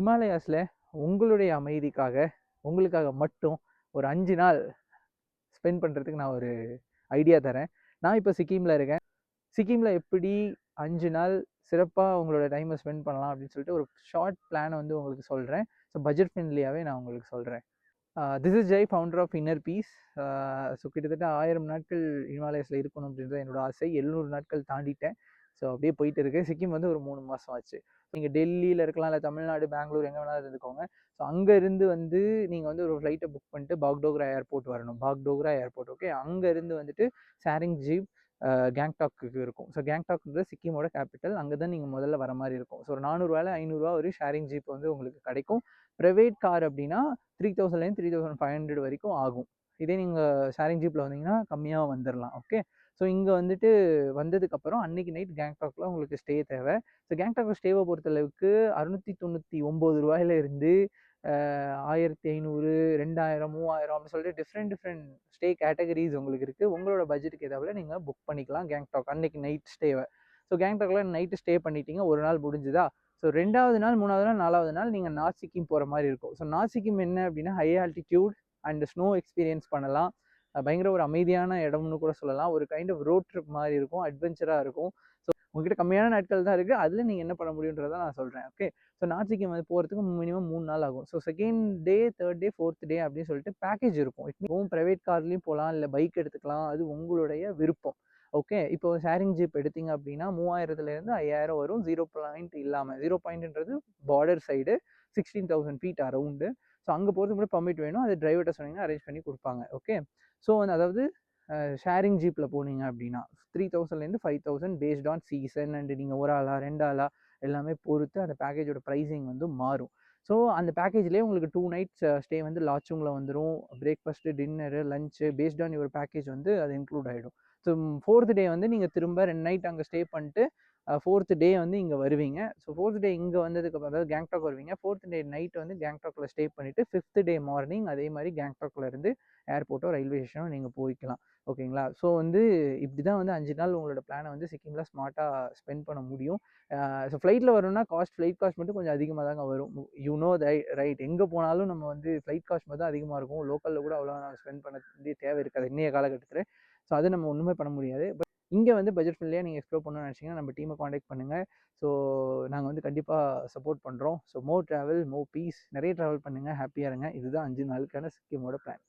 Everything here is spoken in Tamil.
ஹிமாலயாஸில் உங்களுடைய அமைதிக்காக உங்களுக்காக மட்டும் ஒரு 5 நாள் ஸ்பெண்ட் பண்ணுறதுக்கு நான் ஒரு ஐடியா தரேன். நான் இப்போ சிக்கிமில் இருக்கேன். சிக்கிமில் எப்படி 5 நாள் சிறப்பாக உங்களோட டைமை ஸ்பெண்ட் பண்ணலாம் அப்படின்னு சொல்லிட்டு ஒரு ஷார்ட் பிளானை வந்து உங்களுக்கு சொல்கிறேன். ஸோ பட்ஜெட் ஃப்ரெண்ட்லியாகவே நான் உங்களுக்கு சொல்கிறேன். This is Jai, founder of inner peace. So கிட்டத்தட்ட 1000 நாட்கள் ஹிமாலயாஸில் இருக்கணும் அப்படின்றது என்னோட ஆசை. 700 நாட்கள் தாண்டிட்டேன். ஸோ அப்படியே போயிட்டு இருக்கு. சிக்கிம் வந்து ஒரு 3 மாதம் ஆச்சு. நீங்கள் டெல்லியில் இருக்கலாம், இல்லை தமிழ்நாடு, பெங்களூர் எங்கே வேணாலும் இருந்துக்கோங்க. ஸோ அங்கேருந்து வந்து நீங்கள் வந்து ஒரு ஃப்ளைட்டை புக் பண்ணிட்டு பாக்டோக்ரா ஏர்போர்ட் வரணும். Bagdogra airport, okay. அங்கேருந்து வந்துட்டு சாரிங் ஜீப் கேங்டாக்கு இருக்கும். ஸோ கேங்டாக்ன்றது சிக்கிமோட கேபிட்டல். அங்கே தான் நீங்கள் முதல்ல வர மாதிரி இருக்கும். ஸோ ஒரு 400 500 ஒரு ஷேரிங் ஜீப் வந்து உங்களுக்கு கிடைக்கும். ப்ரைவேட் கார் அப்படின்னா 3000 3500 வரைக்கும் ஆகும். இதே நீங்கள் ஷேரிங் ஜீப்பில் வந்தீங்கன்னா கம்மியாக வந்துடலாம், ஓகே. ஸோ இங்கே வந்துட்டு வந்ததுக்கப்புறம் அன்றைக்கி நைட் கேங்டாக்ல உங்களுக்கு ஸ்டே தேவை. ஸோ கேங்டாக் ஸ்டேவை பொறுத்தளவுக்கு 699 ரூபாயில இருந்து 1500 2000 3000 அப்படின்னு சொல்லிட்டு டிஃப்ரெண்ட் ஸ்டே கேட்டகரிஸ் உங்களுக்கு இருக்குது. உங்களோட பட்ஜெட்டுக்கு ஏதாவது நீங்கள் புக் பண்ணிக்கலாம் கேங்டாக் அன்னைக்கு நைட் ஸ்டேவை. ஸோ கேங்டாக்ல நைட்டு ஸ்டே பண்ணிட்டீங்க, ஒரு நாள் முடிஞ்சுதா. ஸோ 2வது நாள் 3வது நாள் 4வது நாள் நீங்கள் நார்த் சிக்கிம் போகிற மாதிரி இருக்கும். ஸோ நார்த் சிக்கிம் என்ன அப்படின்னா high altitude and snow experience பண்ணலாம். பயங்கர ஒரு அமைதியான இடம்னு கூட சொல்லலாம். ஒரு கைண்ட் ஆஃப் ரோட் ட்ரிப் மாதிரி இருக்கும், அட்வென்ச்சராக இருக்கும். ஸோ உங்ககிட்ட கம்மியான நாட்கள் தான் இருக்குது, அதில் நீங்கள் என்ன பண்ண முடியுன்றதை நான் சொல்கிறேன், ஓகே. ஸோ நார்த் சிக்கிம் வந்து போகிறதுக்கு மினிமம் 3 நாள் ஆகும். So second day, third day, fourth day அப்படின்னு சொல்லிட்டு பேக்கேஜ் இருக்கும். இப்போவும் ப்ரைவேட் கார்லேயும் போகலாம், இல்லை பைக் எடுத்துக்கலாம், அது உங்களுடைய விருப்பம், ஓகே. இப்போ ஷேரிங் ஜீப் எடுத்தீங்க அப்படின்னா 3000லேருந்து 5000 வரும். 0 பாயிண்ட் இல்லாமல். 0 பாயிண்ட்ன்றது border side 16,000 feet around. So அங்கே போகிறதுக்கு கூட பர்மிட் வேணும். அது டிரைவர்கிட்ட சொன்னீங்கன்னா அரேஞ்ச் பண்ணி கொடுப்பாங்க, ஓகே. ஸோ வந்து அதாவது ஷேரிங் ஜீப்பில் போனீங்க அப்படின்னா 3000லேருந்து 5000 பேஸ்ட் ஆன் சீசன் அண்ட் நீங்கள் ஒரு ஆளா 2 ஆளா எல்லாமே பொறுத்து அந்த பேக்கேஜோட ப்ரைஸிங் வந்து மாறும். ஸோ அந்த பேக்கேஜ்லேயே உங்களுக்கு 2 நைட்ஸ் ஸ்டே வந்து லாட்ஜுங்கில் வந்துடும். Breakfast, dinner, lunch based on your package வந்து அது இன்க்ளூட் ஆகிடும். ஸோ 4th டே வந்து நீங்கள் திரும்ப 2 நைட் அங்கே ஸ்டே பண்ணிட்டு 4th டே வந்து இங்கே வருவீங்க. ஸோ 4th டே இங்கே வந்ததுக்கப்புறம் அதாவது கேங்டாக் வருவீங்க. 4th டே நைட் வந்து கேங்டாக்ல ஸ்டே பண்ணிவிட்டு 5th டே மார்னிங் அதே மாதிரி கேங்டாக்ல இருந்து ஏர்போர்ட்டோ ரயில்வே ஸ்டேஷனோ நீங்கள் போய்க்கலாம், ஓகேங்களா. ஸோ வந்து இப்படி தான் வந்து 5 நாள் உங்களோட பிளானை வந்து சிக்கிமில் ஸ்மார்ட்டாக ஸ்பெண்ட் பண்ண முடியும். ஸோ ஃப்ளைட்டில் வரணும்னா ஃப்ளைட் காஸ்ட் மட்டும் கொஞ்சம் அதிகமாக தாங்க வரும். ரைட், எங்கே போனாலும் நம்ம வந்து ஃப்ளைட் காஸ்ட் மட்டும் தான் அதிகமாக இருக்கும். லோக்கலில் கூட அவ்வளோ நம்ம ஸ்பெண்ட் பண்ண வேண்டிய தேவை இருக்காது இன்றைய காலகட்டத்தில். ஸோ அது நம்ம ஒன்றுமே பண்ண முடியாது. பட் இங்கே வந்து பட்ஜெட் ஃப்ரெண்ட்லியாக நீங்கள் எக்ஸ்ப்ளோர் பண்ணணும்னு நினச்சிங்கன்னா நம்ம டீமை காண்டாக்ட் பண்ணுங்கள். ஸோ நாங்கள் வந்து கண்டிப்பாக சப்போர்ட் பண்ணுறோம். So more travel, more piece, நிறைய ட்ராவல் பண்ணுங்கள், ஹாப்பியாக இருங்க. இதுதான் 5 நாளுக்கான சிக்கிமோட பிளான்.